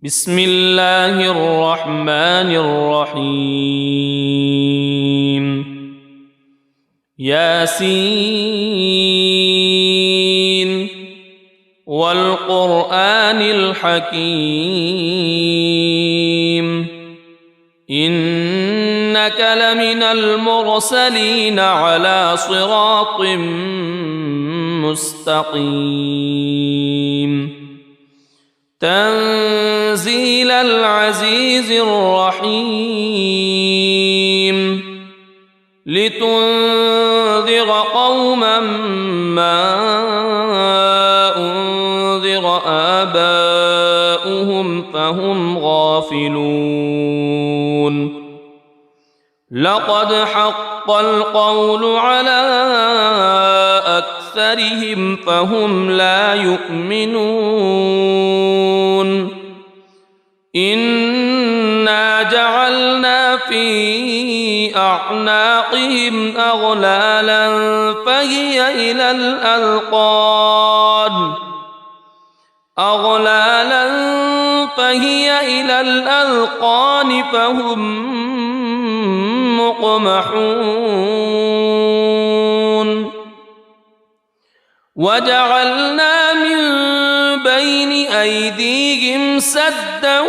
بسم الله الرحمن الرحيم ياسين والقرآن الحكيم إنك لمن المرسلين على صراط مستقيم تنزيل العزيز الرحيم لتنذر قوما ما أنذر آباؤهم فهم غافلون لقد حق القول على أكثرهم فهم لا يؤمنون إنا جعلنا في أعناقهم أغلالا فهي إلى الأذقان فهم مقمحون وجعلنا من بين أيديهم سدا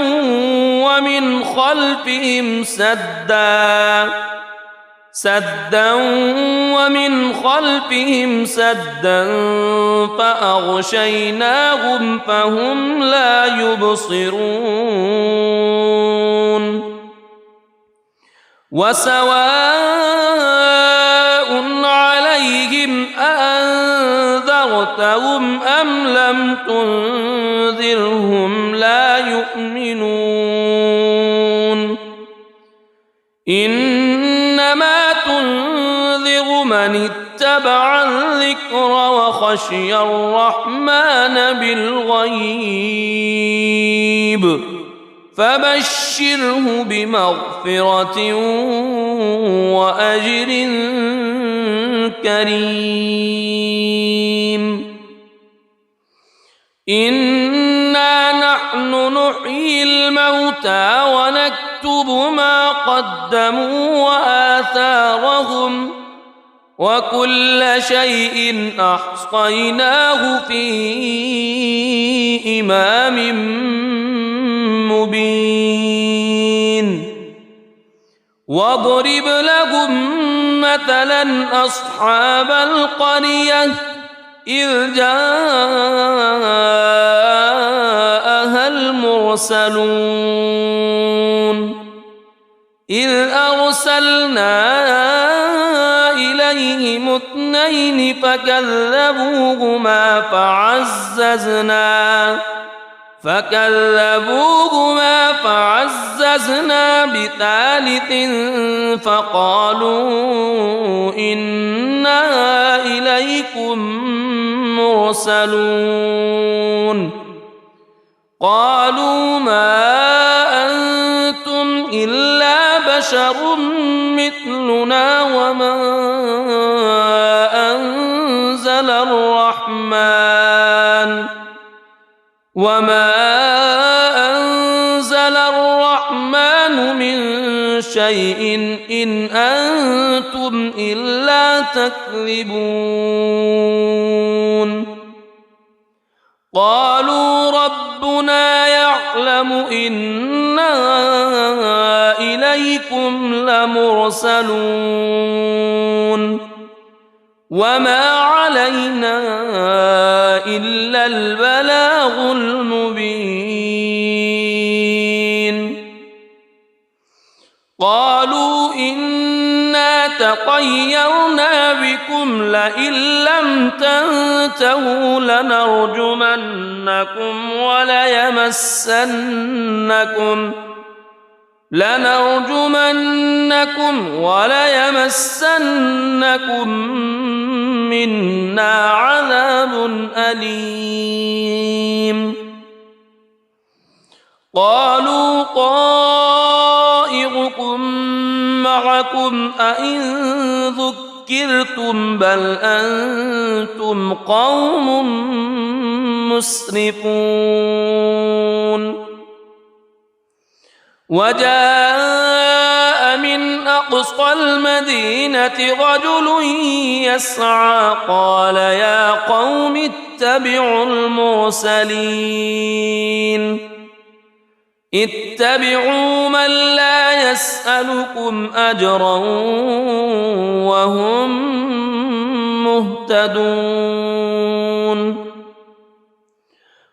ومن خلفهم سدا فأغشيناهم فهم لا يبصرون وسواء عليهم أأنذرتهم أم لم تنذرهم لا يؤمنون إنما تنذر من اتبع الذكر وخشي الرحمن بالغيب فبشره بمغفرة وأجر كريم إنا نحن نحيي الموتى ونكتب ما قدموا وآثارهم وكل شيء أحصيناه في إمام مبين واضرب لهم مثلا أصحاب القرية إذ جاءها المرسلون إذ أرسلنا إليهم اثنين فكذبوهما فعززنا بثالث فقالوا إنا إليكم مرسلون قالوا ما أنتم إلا بشر مثلنا وما أنزل الرحمن من شيء إن أنتم إلا تكذبون قالوا ربنا يعلم إنا إليكم لمرسلون وما علينا إلا البلاغ المبين قالوا إنا تطيرنا بكم لئن لم تنتهوا لنرجمنكم وليمسنكم منا عذاب أليم قالوا طائركم معكم أئن ذكرتم بل أنتم قوم مسرفون وجاء من أقصى المدينة رجل يسعى قال يا قوم اتبعوا المرسلين اتبعوا من لا يسألكم أجرا وهم مهتدون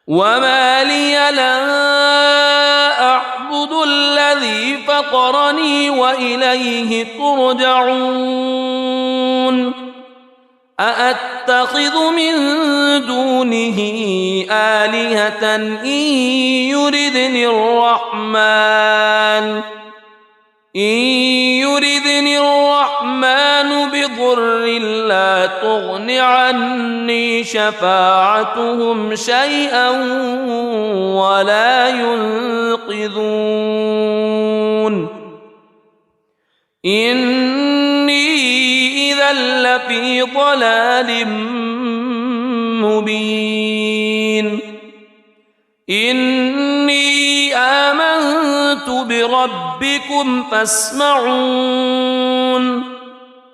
وما لي لا أعبد الذي فطرني وإليه ترجعون أأتخذ من دونه آلهة إن يردني الرحمن بضر لا تغن عني شفاعتهم شيئا ولا ينقذون إني إذا لفي ضلال مبين إني آمنت بربكم فاسمعون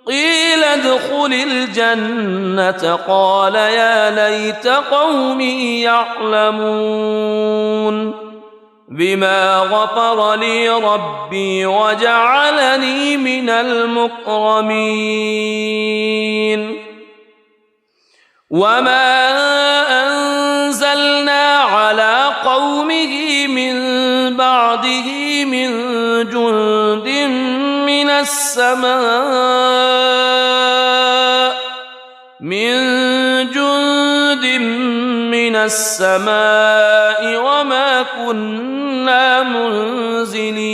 قيل ادخل الجنة قال يا ليت قومي يعلمون بما غفر لي ربي وجعلني من المكرمين وما أنزلنا على قومه من بعده من جند من السماء وما كنا منزلين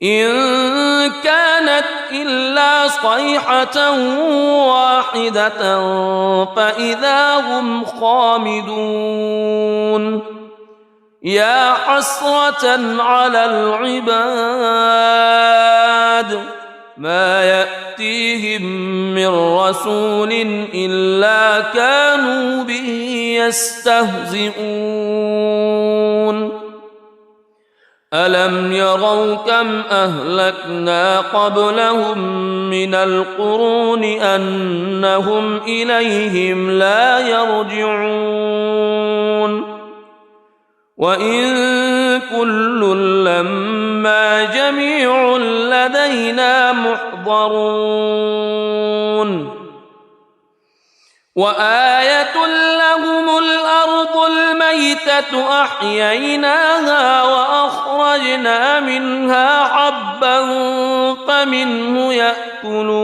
إن كانت إلا صيحة واحدة فإذا هم خامدون يا حسرة على العباد ما يأتيهم من رسول إلا كانوا به يستهزئون ألم يروا كم أهلكنا قبلهم من القرون أنهم إليهم لا يرجعون وإن كل لما جميع لدينا محضرون وآية لهم الأرض الميتة أحييناها وأخرجنا منها حبا فمنه يأكلون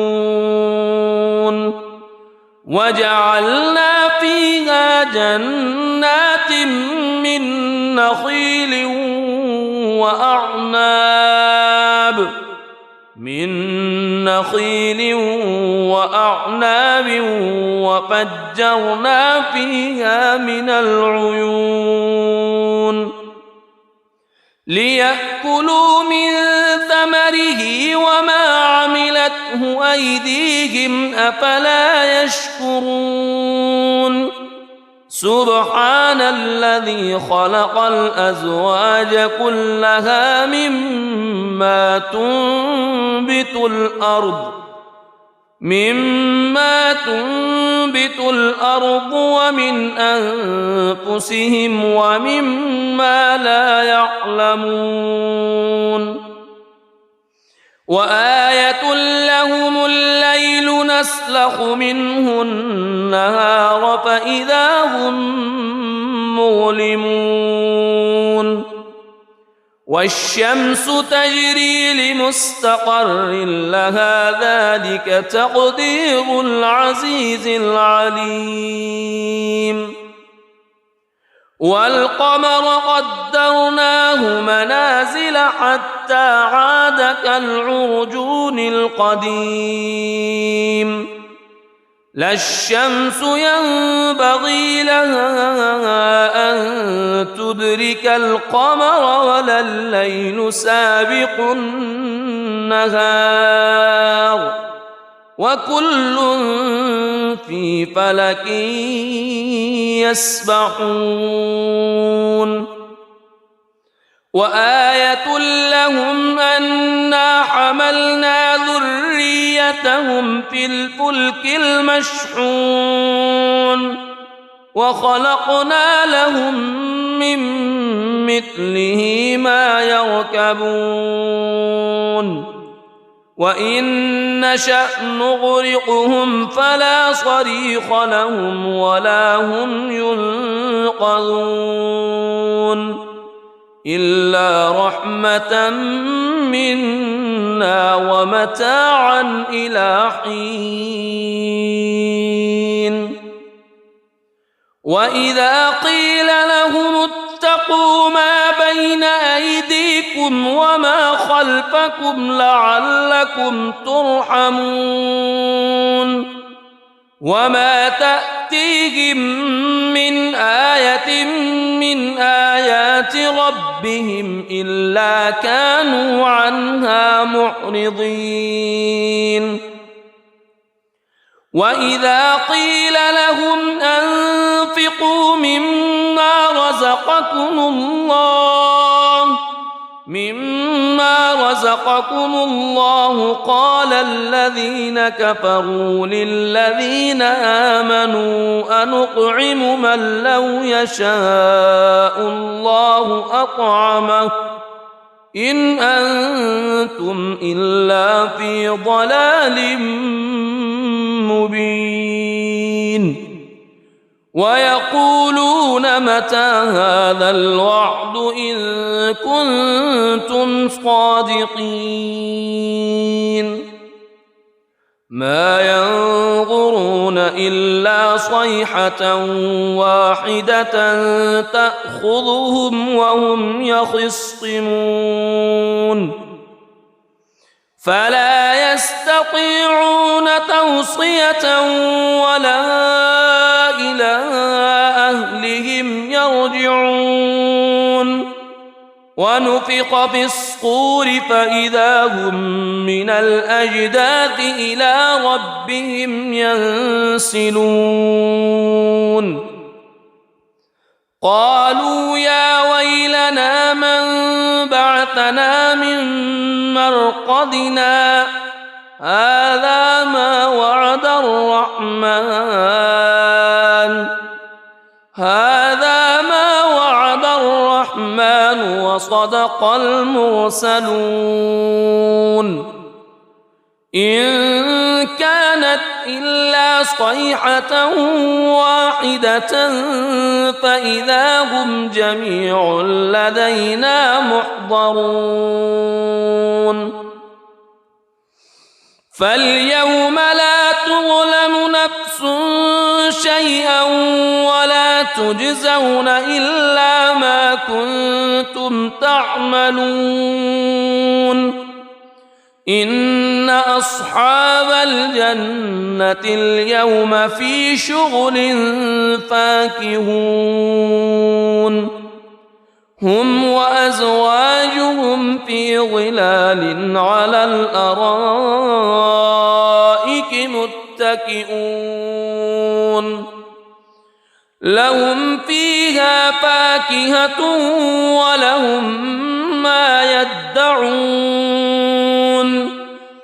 وجعلنا فيها جنات من نخيل وأعناب وفجرنا فيها من العيون ليأكلوا من ثمره وما عملته أيديهم أفلا يشكرون سبحان الذي خلق الأزواج كلها مما تنبت الأرض ومن أنفسهم ومما لا يعلمون وآية لهم الليل نسلخ منه النهار فإذا هم مظلمون والشمس تجري لمستقر لها ذلك تقدير العزيز العليم والقمر قدرناه منازل حتى عاد كالعرجون القديم لا الشمس ينبغي لها أن تدرك القمر ولا الليل سابق النهار وكل في فلك يسبحون وآية لهم أنا حملنا ذريتهم في الفلك المشحون وخلقنا لهم من مثله ما يركبون وإن نشأ نغرقهم فلا صريخ لهم ولا هم ينقذون إلا رحمة منا ومتاعا إلى حين وإذا قيل لهم اتقوا ما بين أيديكم وما خلفكم لعلكم ترحمون وما تأتيهم من آية من آيات ربهم إلا كانوا عنها معرضين وإذا قيل لهم أنفقوا مما رزقكم الله قال الذين كفروا للذين آمنوا أنطعم من لو يشاء الله أطعمه إن أنتم إلا في ضلال مبين ويقولون متى هذا الوعد إن كنتم صادقين ما ينظرون إلا صيحة واحدة تأخذهم وهم يخصمون فلا يستطيعون توصية ولا إلى أهلهم يرجعون ونفخ في الصور فإذا هم من الأجداث إلى ربهم ينسلون قالوا يا ويلنا من بعثنا من مرقدنا هذا ما وعد الرحمن وصدق المرسلون إن كانت إلا صيحة واحدة فإذا هم جميع لدينا محضرون فاليوم لا تظلم نفس شيئا ولا تجزون إلا ما كنتم تعملون إن أصحاب الجنة اليوم في شغل فاكهون هم وأزواجهم في ظلال على الأرائك متكئون لهم فيها فاكهة ولهم ما يدعون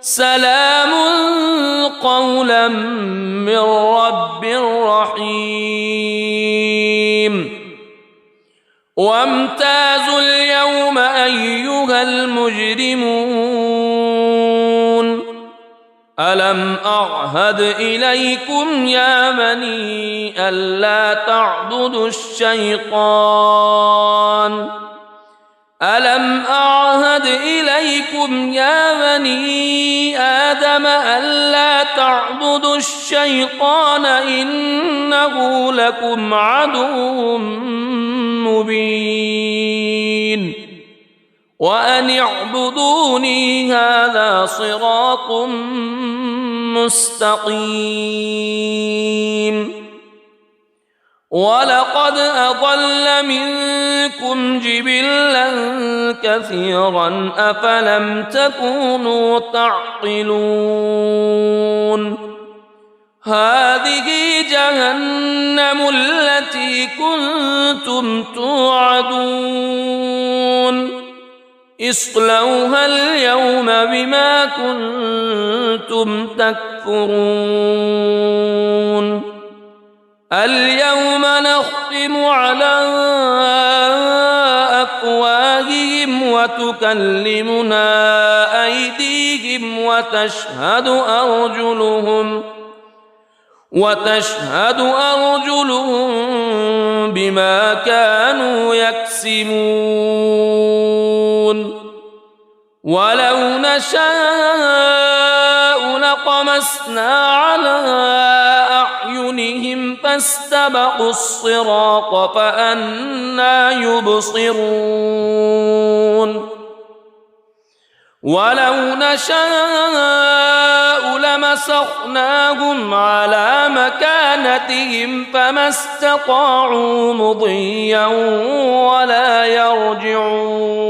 سلام قولا من رب رحيم وامتازوا اليوم أيها المجرمون ألم أعهد إليكم يا بني ألا تعبدوا الشيطان ألم أعهد إليكم يا بني آدم ألا تعبدوا الشيطان إنه لكم عدو مبين وأن اعبدوني هذا صراط مستقيم ولقد أضل منكم جبلا كثيرا أفلم تكونوا تعقلون هذه جهنم التي كنتم توعدون اصلوها اليوم بما كنتم تكفرون اليوم نختم على أفواههم وتكلمنا أيديهم وتشهد أرجلهم بما كانوا يكسبون ولو نشاء لطمسنا على أعينهم فاستبقوا الصراط فأنى يبصرون ولو نشاء لمسخناهم على مكانتهم فما استطاعوا مضيا ولا يرجعون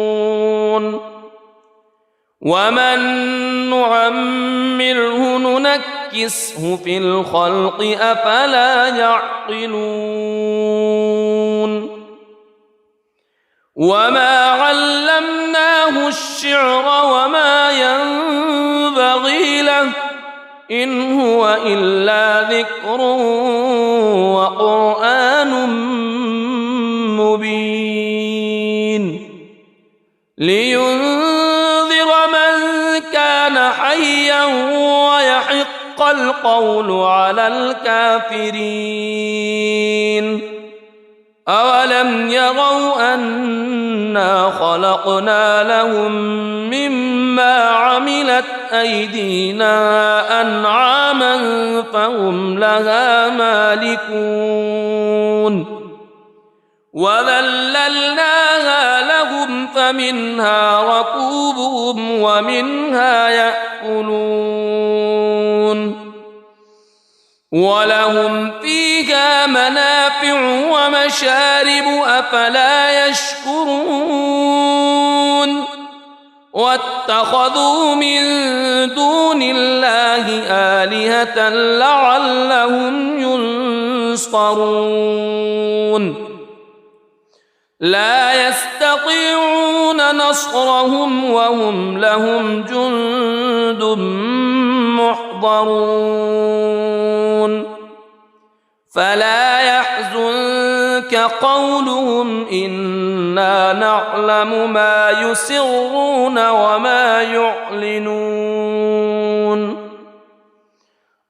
ومن نعمره ننكسه في الخلق أفلا يعقلون وما علمناه الشعر وما ينبغي له إن هو إلا ذكر وقرآن مبين لينذر من كان حيا ويحق القول على الكافرين أولم يروا أنا خلقنا لهم مما عملت أيدينا أنعاما فهم لها مالكون وذللناها لهم فمنها ركوبهم ومنها يأكلون ولهم فيها منافع ومشارب أفلا يشكرون واتخذوا من دون الله آلهة لعلهم ينصرون لا يستطيعون نصرهم وهم لهم جند محضرون فلا يحزنك قولهم إنا نعلم ما يسرون وما يعلنون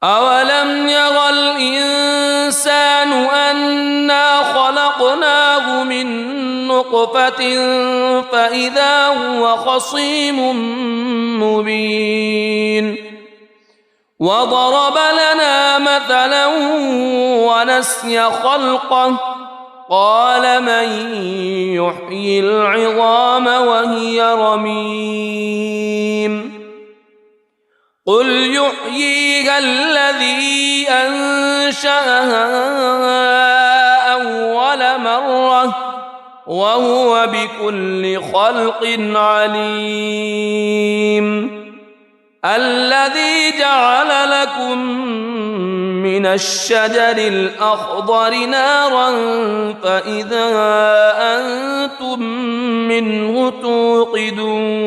أولم ير الإنسان أنا خلقناه من نطفة فإذا هو خصيم مبين وضرب لنا مثلا ونسي خلقه قال من يحيي العظام وهي رميم قل يحييها الذي أنشأها أول مرة وهو بكل خلق عليم الذي جعل لكم من الشجر الأخضر نارا فإذا أنتم منه توقدون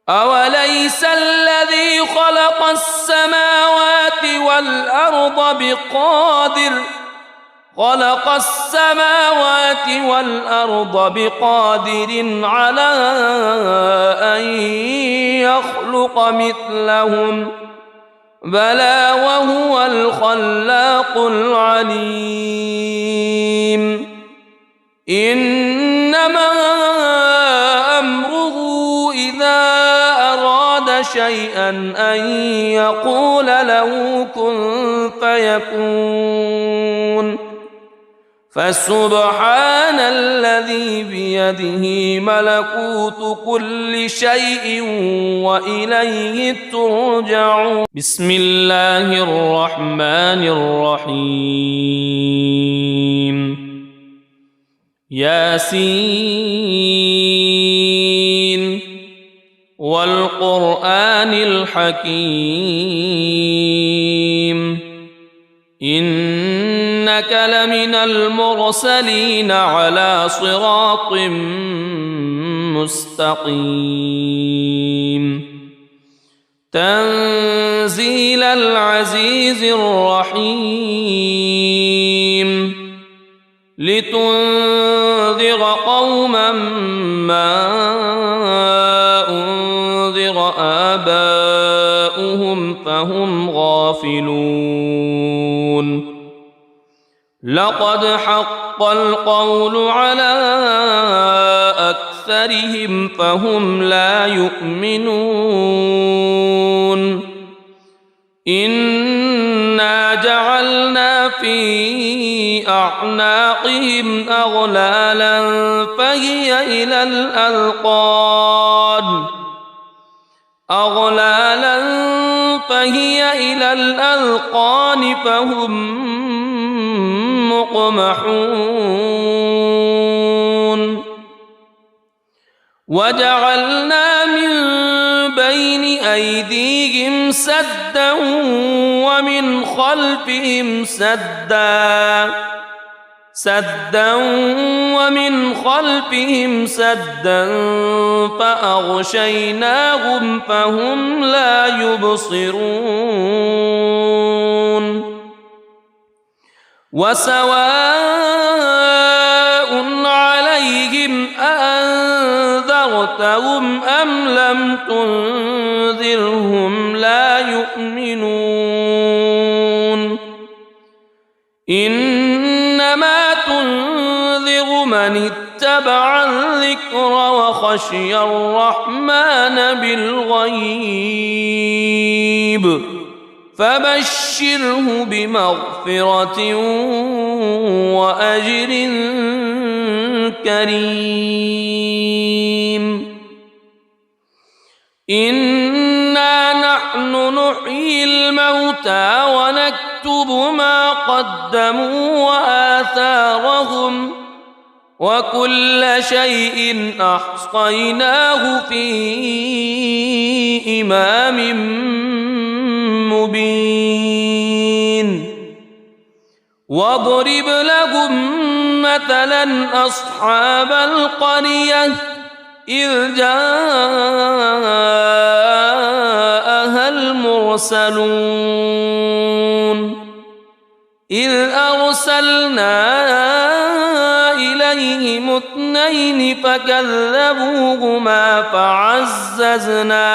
أوليس الذي خلق السماوات والأرض بقادر على أن يخلق مثلهم بلى وهو الخلاق العليم إنما أمره إذا أراد شيئا أن يقول له كن فيكون فسبحان الذي بيده ملكوت كل شيء وإليه ترجعون بسم الله الرحمن الرحيم ياسين والقرآن الحكيم إنك لمن المرسلين على صراط مستقيم تنزيل العزيز الرحيم لتنذر قوما ما أنذر آباؤهم فهم غافلون لقد حق القول على أكثرهم فهم لا يؤمنون إنا جعلنا في أعناقهم أغلالا فهي إلى الأذقان فهم مقمحون وجعلنا من بين أيديهم سدا ومن خلفهم سدا فأغشيناهم فهم لا يبصرون وسواء عليهم أأنذرتهم أم لم تنذرهم لا يؤمنون إنما تنذر من اتبع الذكر وخشي الرحمن بالغيب فبشره بمغفرة وأجر كريم إنا نحن نحيي الموتى ونكتب ما قدموا وآثارهم وكل شيء أحصيناه في إمام مبين واضرب لهم مثلا أصحاب القرية إذ جاءها المرسلون إذ أرسلنا إليهم اثنين فكذبوهما فعززنا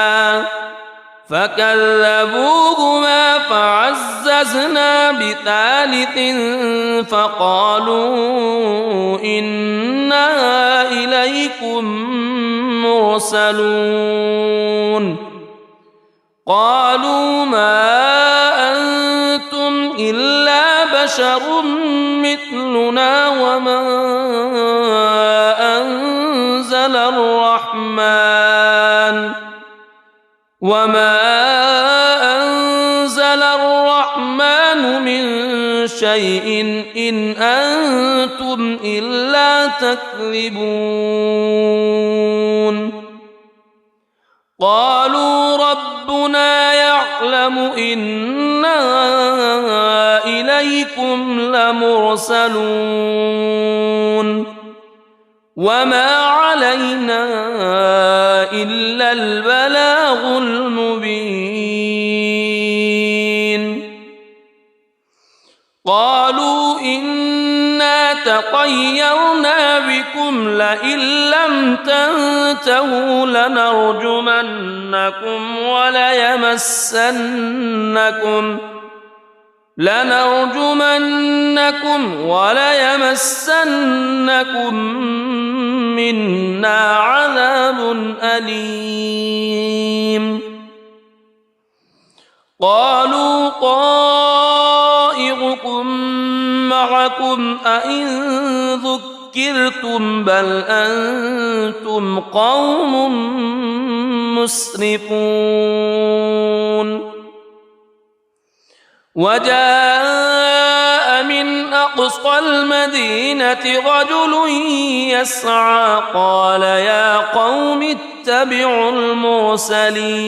بثالث فقالوا إنا إليكم مرسلون قالوا ما أنتم إلا بشر مثلنا وما أنزل الرحمن من شيء إن أنتم إلا تكذبون قالوا ربنا يعلم إنا إليكم لمرسلون وما علينا إلا البلاغ المبين قالوا إنا تطيرنا بكم لئن لم تنتهوا لنرجمنكم وليمسنكم منا عذاب أليم قالوا طائركم معكم أئن ذكرتم بل أنتم قوم مسرفون وجاء من أقصى المدينة رجل يسعى قال يا قوم اتبعوا المرسلين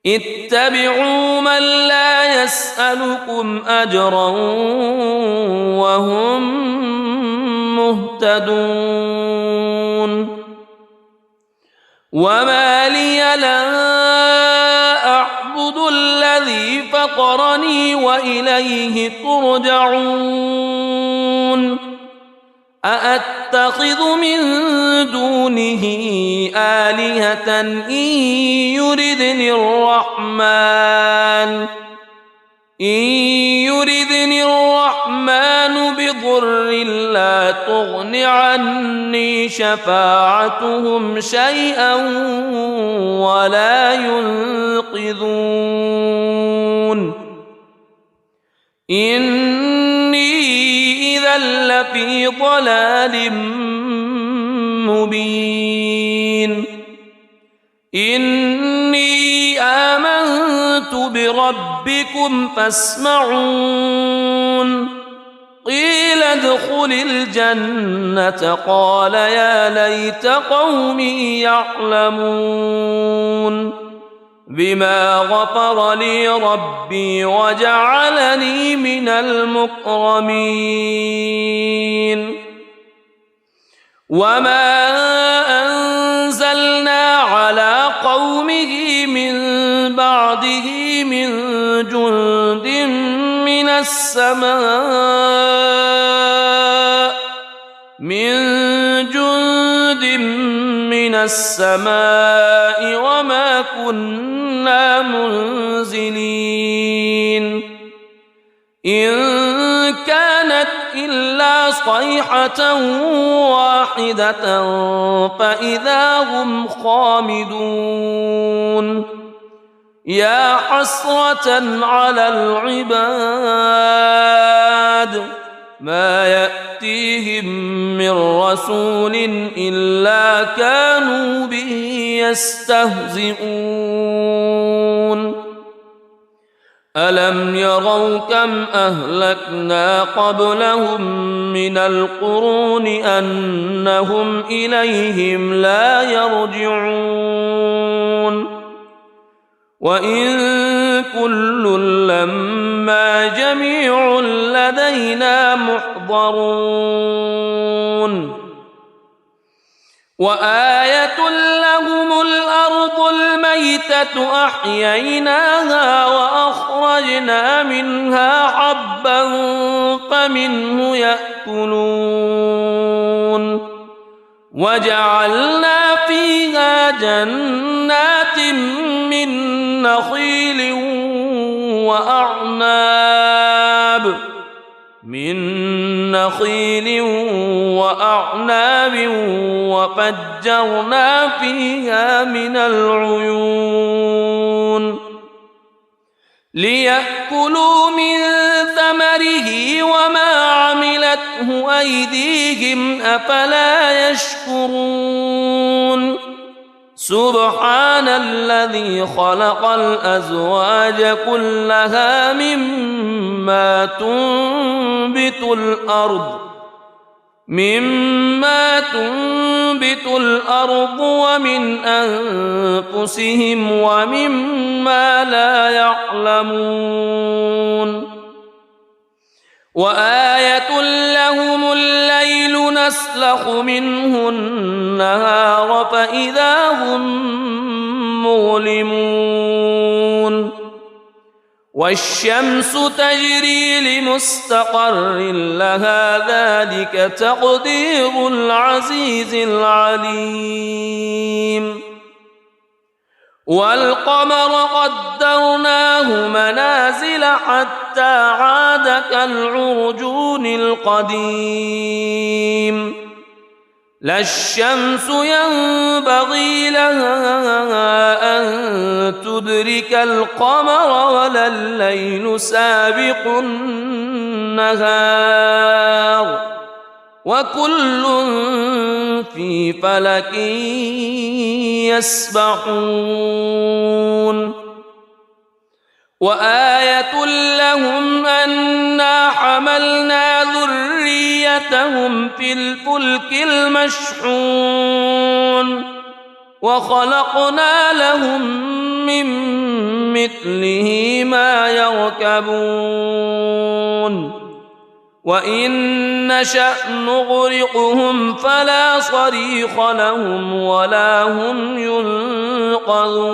اتبعوا من لا يسألكم أجرا وهم مهتدون وما لي لا أعبد الذي فطرني وإليه ترجعون أأتخذ من دونه آلهة إن يردني الرحمن بضر لا تغن عني شفاعتهم شيئا ولا ينقذون إني إذا لفي ضلال مبين إني آمنت بربكم فاسمعون قيل ادخل الجنة قال يا ليت قومي يعلمون بما غفر لي ربي وجعلني من المكرمين وما أنزلنا على قومه من بعده من جند من السماء وما كنا منزلين إن كانت إلا صيحة واحدة فإذا هم خامدون يا حسرة على العباد ما يأتيهم من رسول إلا كانوا به يستهزئون ألم يروا كم أهلكنا قبلهم من القرون أنهم إليهم لا يرجعون وإن كل لما جميع لدينا محضرون وآية لهم الأرض الميتة أحييناها وأخرجنا منها حبا فمنه يأكلون وجعلنا فيها جنات من نخيل وأعناب وفجرنا فيها من العيون ليأكلوا من ثمره وما عملته أيديهم أفلا يشكرون سبحان الذي خلق الأزواج كلها مما تنبت الأرض ومن أنفسهم ومما لا يعلمون وآية لهم الليل نسلخ منه النهار فإذا هم مظلمون والشمس تجري لمستقر لها ذلك تقدير العزيز العليم والقمر قدرناه منازل حتى عاد كالعرجون القديم لا الشمس ينبغي لها أن تدرك القمر ولا الليل سابق النهار وكل في فلك يسبحون وآية لهم أنا حملنا ذريتهم في الفلك المشحون وخلقنا لهم من مثله ما يركبون وإن نشأ نغرقهم فلا صريخ لهم ولا هم ينقذون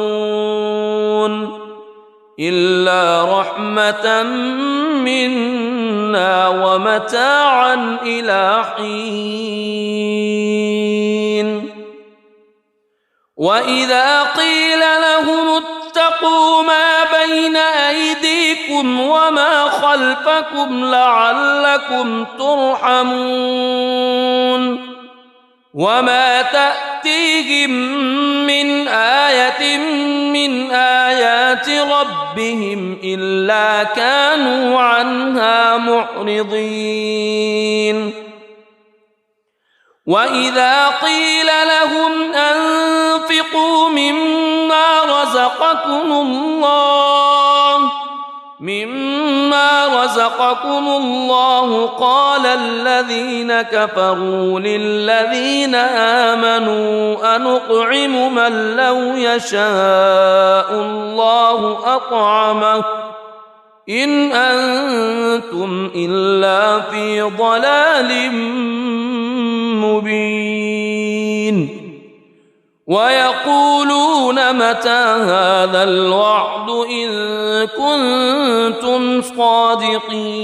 إلا رحمة منا ومتاعا إلى حين وإذا قيل لهم اتقوا ما بين أيديكم وما خلفكم لعلكم ترحمون وما تأتيهم من آية من آيات ربهم إلا كانوا عنها معرضين وإذا قيل لهم أنفقوا مما رزقكم الله قال الذين كفروا للذين آمنوا أنطعم من لو يشاء الله أطعمه إن أنتم إلا في ضلال مبين ويقولون متى هذا الوعد إن كنتم صادقين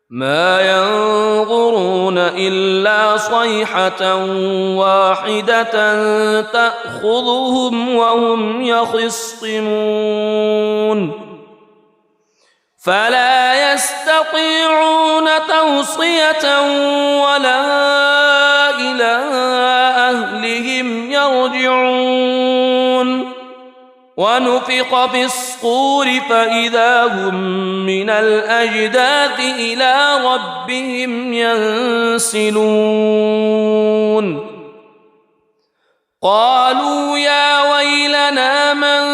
ما ينظرون إلا صيحة واحدة تأخذهم وهم يخصمون فلا يستطيعون توصية ولا إلى أهلهم يرجعون ونفخ في الصور فإذا هم من الأجداث إلى ربهم ينسلون قالوا يا ويلنا من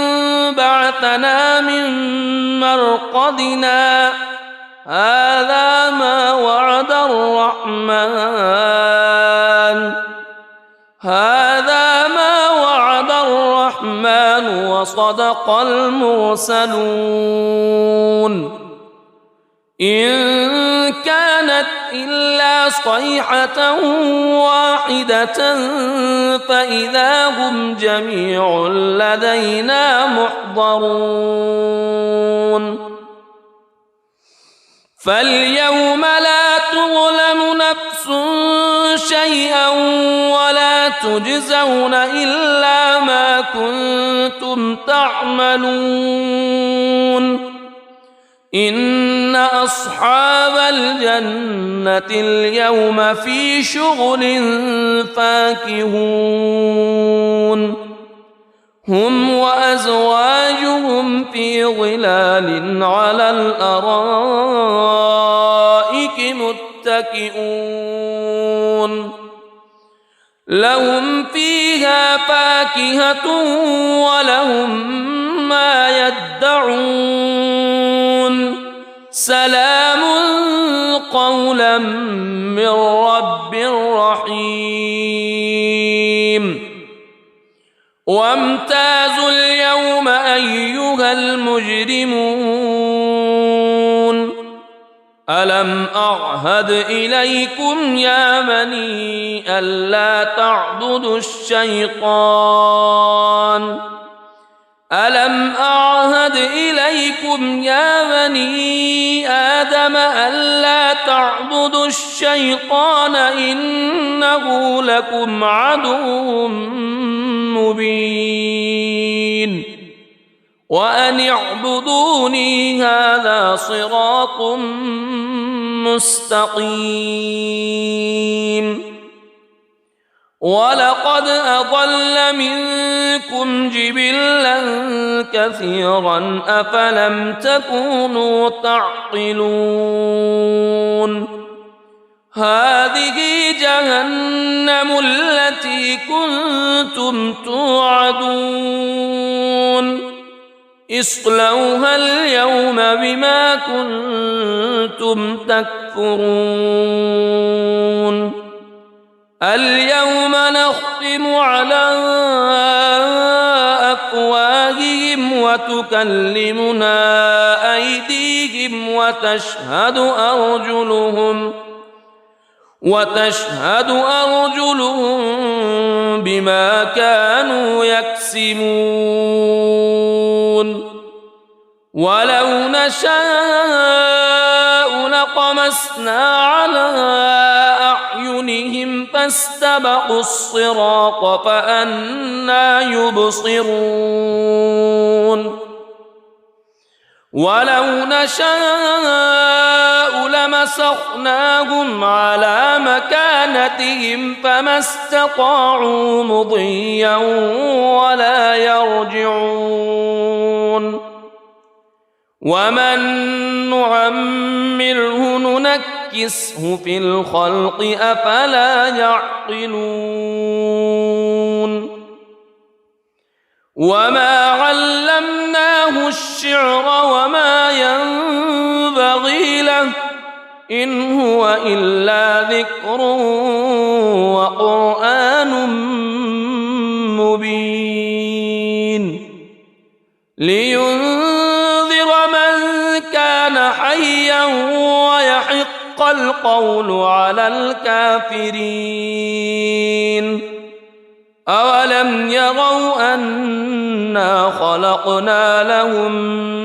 بعثنا من مرقدنا هذا ما وعد الرحمن وصدق المرسلون إن كانت إلا صيحة واحدة فإذا هم جميع لدينا محضرون فاليوم لا تظلم نفس شيئا ولا تجزون إلا ما كنتم تعملون إن أصحاب الجنة اليوم في شغل فاكهون هم وأزواجهم في ظلال على الأرائك متكئون لهم فيها فاكهة ولهم ما يدعون سلام قولا من رب رحيم وامتازوا اليوم أيها المجرمون ألم أعهد إليكم يا بني ألا تعبدوا الشيطان ألم أعهد إليكم يا بني آدم ألا تعبدوا الشيطان إنه لكم عدو مبين وأن اعبدوني هذا صراط مستقيم ولقد أضل منكم جبلا كثيرا أفلم تكونوا تعقلون هذه جهنم التي كنتم توعدون اصلوها اليوم بما كنتم تكفرون اليوم نختم على وتكلمنا أيديهم وتشهد أرجلهم بما كانوا يكسبون ولو نشاء لطمسنا على أعينهم فاستبقوا الصراط فأنى يبصرون ولو نشاء لمسخناهم على مكانتهم فما استطاعوا مضيا ولا يرجعون ومن نعمره ننكسه في الخلق أفلا يعقلون وما علمناه الشعر وما ينبغي له إن هو إلا ذكر وقرآن مبين لينذر من كان حيا ويحق القول على الكافرين أولم يروا أنا خلقنا لهم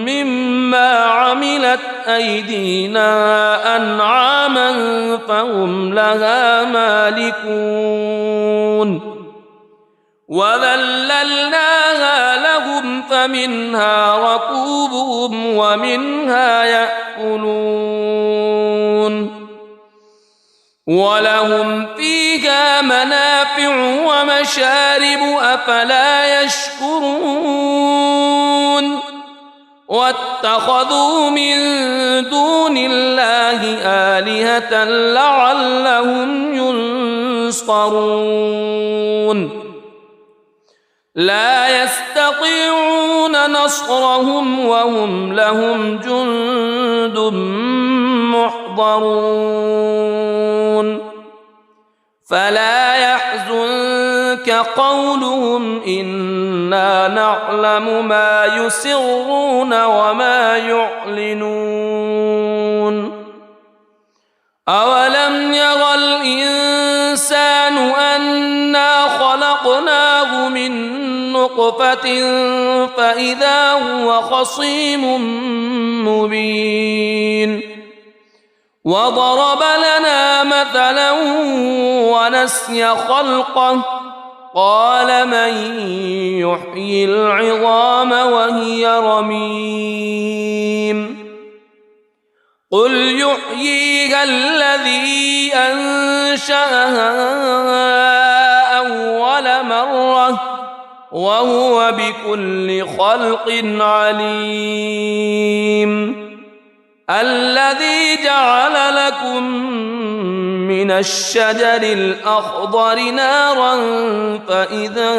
مما عملت أيدينا أنعاما فهم لها مالكون وذللناها لهم فمنها ركوبهم ومنها يأكلون ولهم فيها منافع ومشارب أفلا يشكرون واتخذوا من دون الله آلهة لعلهم ينصرون لا يستطيعون نصرهم وهم لهم جند محضرون فلا يحزنك قولهم إنا نعلم ما يسرون وما يعلنون أولم يرى الإنسان أنا خلقناه من نطفة فإذا هو خصيم مبين وضرب لنا مثلا ونسي خلقه قال من يحيي العظام وهي رميم قل يحييها الذي أنشأها أول مرة وهو بكل خلق عليم الذي جعل لكم من الشجر الأخضر نارا فإذا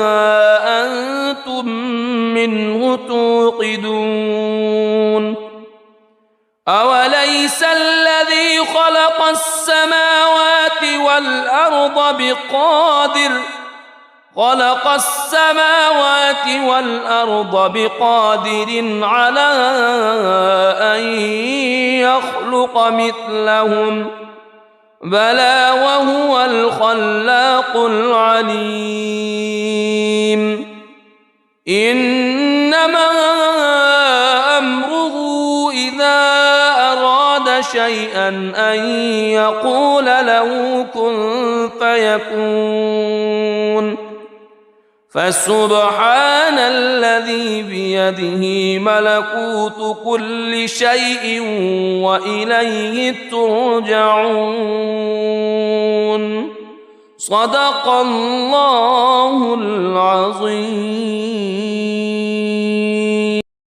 أنتم منه توقدون أوليس الذي خلق السماوات والأرض بقادر على أن يخلق مثلهم بلى وهو الخلاق العليم إنما أمره إذا أراد شيئا أن يقول له كن فيكون فسبحان الذي بيده ملكوت كل شيء وإليه ترجعون صدق الله العظيم.